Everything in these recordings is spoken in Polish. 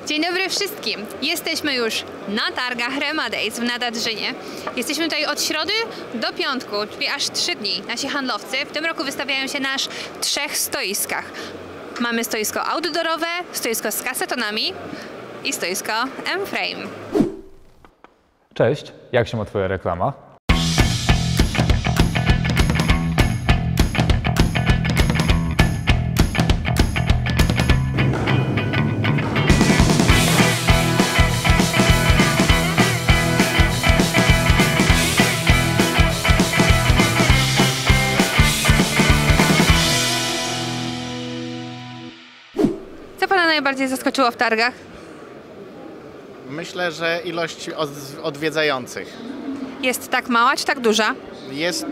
Dzień dobry wszystkim! Jesteśmy już na targach Remadays w Nadadrzynie. Jesteśmy tutaj od środy do piątku, czyli aż 3 dni. Nasi handlowcy w tym roku wystawiają się na aż 3 stoiskach. Mamy stoisko outdoorowe, stoisko z kasetonami i stoisko M-Frame. Cześć, jak się ma Twoja reklama? Co Pana najbardziej zaskoczyło w targach? Myślę, że ilość odwiedzających Jest tak mała czy tak duża? jest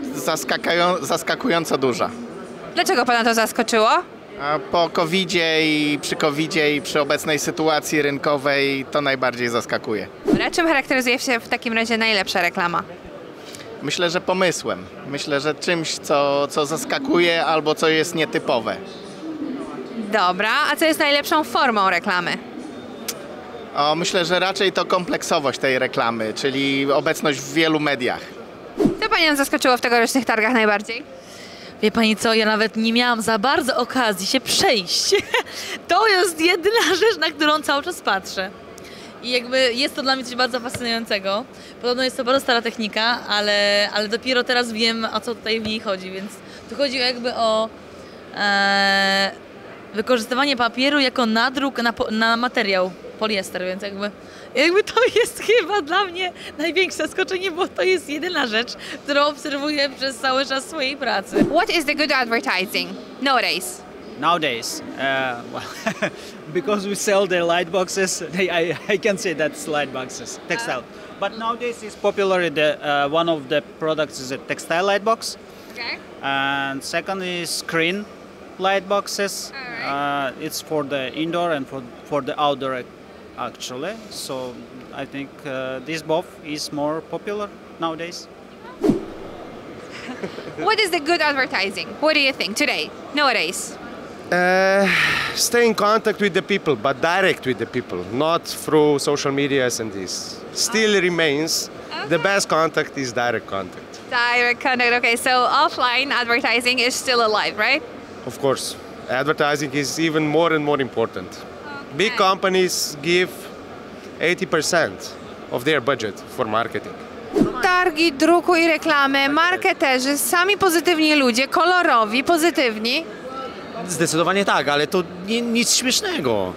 zaskakująco duża. Dlaczego Pana to zaskoczyło? A po COVID-zie i przy COVID-zie i przy obecnej sytuacji rynkowej to najbardziej zaskakuje. Dobra, czym charakteryzuje się w takim razie najlepsza reklama? Myślę, że pomysłem. Myślę, że czymś, co zaskakuje albo co jest nietypowe. Dobra, a co jest najlepszą formą reklamy? Myślę, że raczej to kompleksowość tej reklamy, czyli obecność w wielu mediach. Co Panią zaskoczyło w tegorocznych targach najbardziej? Wie pani co, ja nawet nie miałam za bardzo okazji się przejść. To jest jedyna rzecz, na którą cały czas patrzę. I jakby jest to dla mnie coś bardzo fascynującego. Podobno jest to bardzo stara technika, ale dopiero teraz wiem, o co tutaj w niej chodzi, więc tu chodzi jakby o wykorzystywanie papieru jako nadruk na materiał poliester, więc jakby to jest chyba dla mnie największe zaskoczenie, bo to jest jedyna rzecz, którą obserwuję przez cały czas swojej pracy. What is the good advertising nowadays? Nowadays, well, because we sell the light boxes, I can say that's light boxes, textile. But nowadays it's popular. One of the products is a textile light box, Okay. and second is screen light boxes. It's for the indoor and for the outdoor actually. So I think this both is more popular nowadays. What is the good advertising? What do you think today, nowadays? Stay in contact with the people, but direct with the people, not through social medias and this. Still remains the best contact is direct contact. Direct contact, okay, so offline advertising is still alive, right? Of course, advertising is even more and more important. Big companies give 80% of their budget for marketing. Targi, druku i reklamy, marketerzy, sami pozytywni ludzie, kolorowi, pozytywni. Zdecydowanie tak, ale to nic śmiesznego.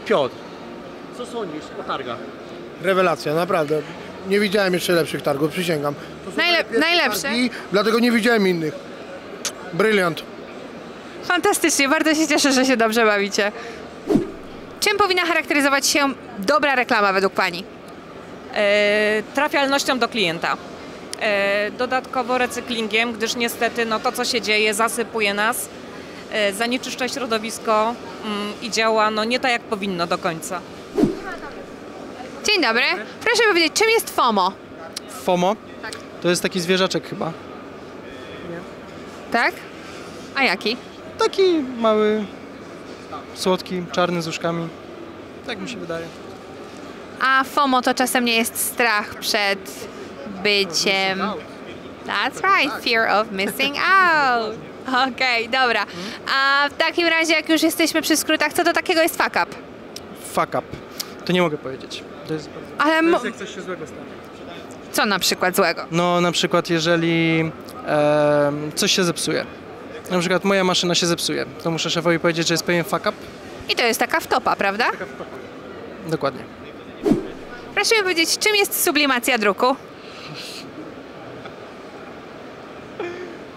Piotr, co sądzisz o targach? Rewelacja, naprawdę. Nie widziałem jeszcze lepszych targów, przysięgam. To są Najlepsze? targi, dlatego nie widziałem innych. Bryliant. Fantastycznie, bardzo się cieszę, że się dobrze bawicie. Czym powinna charakteryzować się dobra reklama według Pani? Trafialnością do klienta. Dodatkowo recyklingiem, gdyż niestety to, co się dzieje, zasypuje nas, zanieczyszcza środowisko i działa nie tak, jak powinno do końca. Dzień dobry. Proszę powiedzieć, czym jest FOMO? FOMO? Tak. To jest taki zwierzaczek chyba. Tak? A jaki? Taki mały, słodki, czarny z uszkami. Tak mi się wydaje. A FOMO to czasem nie jest strach przed byciem... That's right, fear of missing out. Okej, dobra. A w takim razie, jak już jesteśmy przy skrótach, co to takiego jest fuck up? Fuck up. To nie mogę powiedzieć. To jest jak coś się złego stanie. Co na przykład złego? No na przykład jeżeli coś się zepsuje. Na przykład moja maszyna się zepsuje. To muszę szefowi powiedzieć, że jest pewien fuck up. I to jest taka wtopa, prawda? Dokładnie. Proszę mi powiedzieć, czym jest sublimacja druku?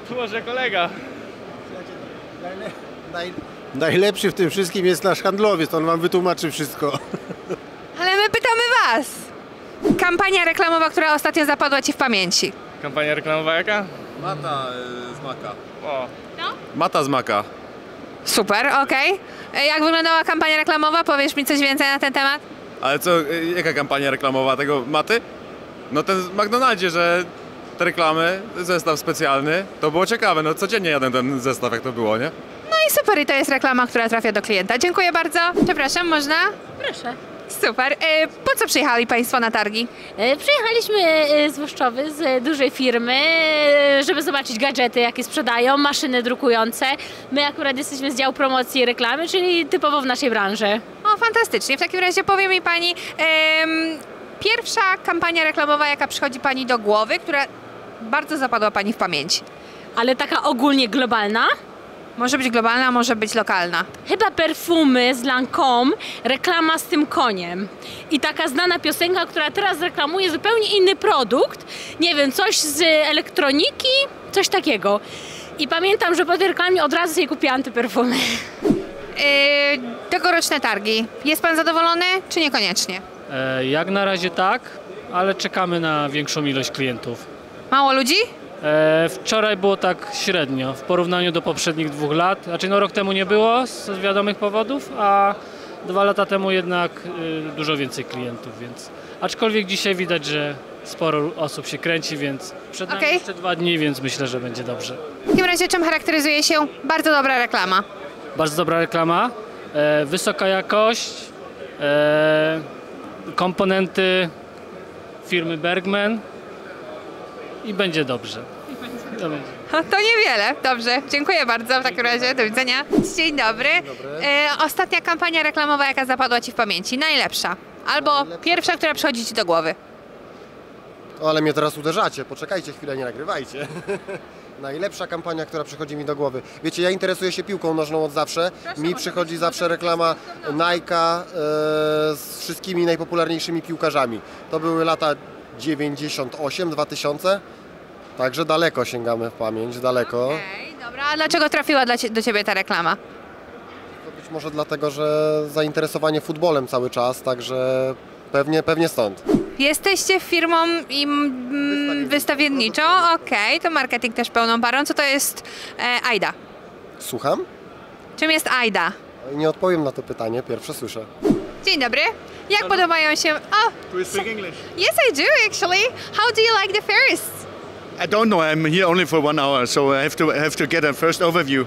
To może kolega. Najlepszy w tym wszystkim jest nasz handlowiec, on wam wytłumaczy wszystko. Ale my pytamy Was. Kampania reklamowa, która ostatnio zapadła Ci w pamięci. Kampania reklamowa jaka? Mata z Maka. O. No? Mata z Maka. Super, okej. Jak wyglądała kampania reklamowa? Powiesz mi coś więcej na ten temat? Ale co, jaka kampania reklamowa tego Maty? No ten w McDonaldzie, że te reklamy, zestaw specjalny, to było ciekawe, codziennie jadę ten zestaw, jak to było, nie? No i super, i to jest reklama, która trafia do klienta. Dziękuję bardzo. Przepraszam, można? Proszę. Super. Po co przyjechali Państwo na targi? Przyjechaliśmy z Włoszczowy, z dużej firmy, żeby zobaczyć gadżety, jakie sprzedają, maszyny drukujące. My akurat jesteśmy z działu promocji i reklamy, czyli typowo w naszej branży. O, fantastycznie. W takim razie powie mi Pani, pierwsza kampania reklamowa, jaka przychodzi Pani do głowy, która bardzo zapadła Pani w pamięć. Ale taka ogólnie globalna? Może być globalna, może być lokalna. Chyba perfumy z Lancôme, reklama z tym koniem. I taka znana piosenka, która teraz reklamuje zupełnie inny produkt. Nie wiem, coś z elektroniki, coś takiego. I pamiętam, że po tej reklamie od razu sobie kupiłam te perfumy. Tegoroczne targi. Jest Pan zadowolony, czy niekoniecznie? Jak na razie tak, ale czekamy na większą ilość klientów. Mało ludzi? Wczoraj było tak średnio w porównaniu do poprzednich 2 lat. Znaczy no rok temu nie było z wiadomych powodów, a 2 lata temu jednak dużo więcej klientów, więc aczkolwiek dzisiaj widać, że sporo osób się kręci, więc przed nami jeszcze 2 dni, więc myślę, że będzie dobrze. W takim razie czym charakteryzuje się bardzo dobra reklama? Bardzo dobra reklama, wysoka jakość, komponenty firmy Bergman i będzie dobrze. To niewiele. Dobrze, dziękuję bardzo w takim razie. Do widzenia. Dzień dobry. Ostatnia kampania reklamowa, jaka zapadła Ci w pamięci? Najlepsza. Albo pierwsza, która przychodzi Ci do głowy. O, ale mnie teraz uderzacie. Poczekajcie chwilę, nie nagrywajcie. Najlepsza kampania, która przychodzi mi do głowy. Wiecie, ja interesuję się piłką nożną od zawsze. Mi przychodzi zawsze reklama Nike'a z wszystkimi najpopularniejszymi piłkarzami. To były lata 98-2000. Także daleko sięgamy w pamięć, daleko. Dobra, a dlaczego trafiła do Ciebie ta reklama? To być może dlatego, że zainteresowanie futbolem cały czas, także pewnie stąd. Jesteście firmą wystawienniczą, okej, to marketing też pełną parą. Co to jest AIDA? Słucham? Czym jest AIDA? Nie odpowiem na to pytanie, pierwsze słyszę. Dzień dobry. Jak podobają się... Do you speak English? Yes, I do actually. How do you like the fairs? I don't know. I'm here only for 1 hour, so I have to get a first overview.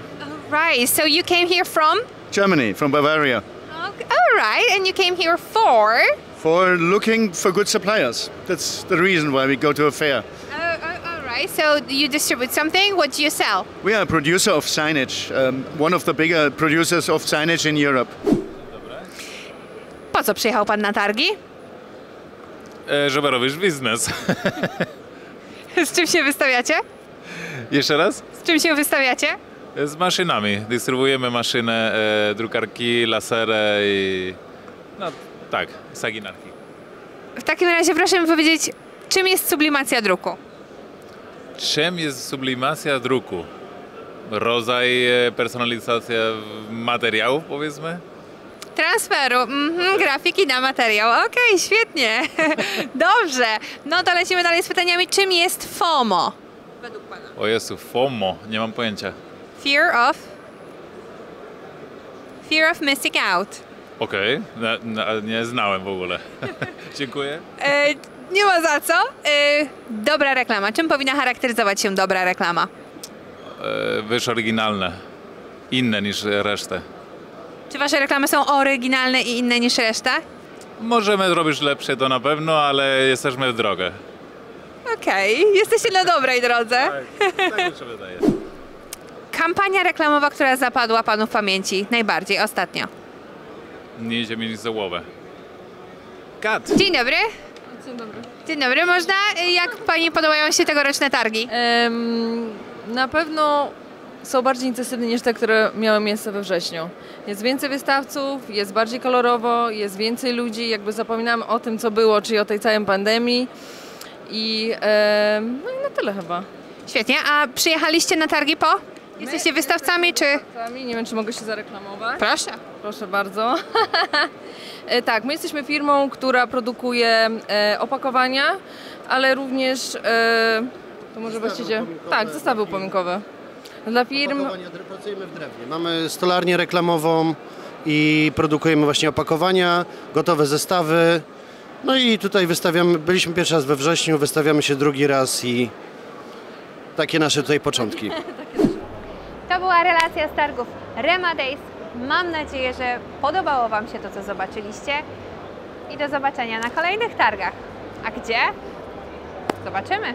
Right. So you came here from? Germany, from Bavaria. Okay. All right. And you came here for? For looking for good suppliers. That's the reason why we go to a fair. All right. So you distribute something. What do you sell? We are a producer of signage, one of the bigger producers of signage in Europe. Po co przyjechał Pan na targi? Żeby robić biznes. Z czym się wystawiacie? Jeszcze raz? Z czym się wystawiacie? Z maszynami. Dystrybuujemy maszyny, drukarki, lasery i... no tak, saginarki. W takim razie proszę mi powiedzieć, czym jest sublimacja druku? Czym jest sublimacja druku? Rodzaj personalizacja materiałów, powiedzmy? Transferu, grafiki na materiał. Okej, świetnie. Dobrze. No to lecimy dalej z pytaniami. Czym jest FOMO? Według Pana. O Jezu, FOMO, nie mam pojęcia. Fear of missing out. Okej, nie znałem w ogóle. Dziękuję. Nie ma za co. Dobra reklama. Czym powinna charakteryzować się dobra reklama? Wiesz, oryginalne. Inne niż resztę. Czy Wasze reklamy są oryginalne i inne niż reszta? Możemy zrobić lepsze, to na pewno, ale jesteśmy w drogę. Okej, jesteście na dobrej drodze. Tak mi się wydaje. Kampania reklamowa, która zapadła Panu w pamięci najbardziej ostatnio. Nie idzie mi nic za głowę. Kat. Dzień dobry. Dzień dobry. Dzień dobry. Można? Jak Pani podobają się tegoroczne targi? Na pewno są bardziej intensywne niż te, które miały miejsce we wrześniu. Jest więcej wystawców, jest bardziej kolorowo, jest więcej ludzi, jakby zapominamy o tym, co było, czyli o tej całej pandemii. No i na tyle chyba. Świetnie. A przyjechaliście na targi po? Jesteście wystawcami, czy? Nie wiem, czy mogę się zareklamować. Proszę. Proszę bardzo. Tak, my jesteśmy firmą, która produkuje opakowania, ale również to może właściwie... Tak, zestawy upominkowe. Dla firm... Pracujemy w drewnie. Mamy stolarnię reklamową i produkujemy właśnie opakowania, gotowe zestawy. No i tutaj wystawiamy, byliśmy pierwszy raz we wrześniu, wystawiamy się drugi raz i takie nasze tutaj początki. to była relacja z targów Rema Days. Mam nadzieję, że podobało Wam się to, co zobaczyliście i do zobaczenia na kolejnych targach. A gdzie? Zobaczymy.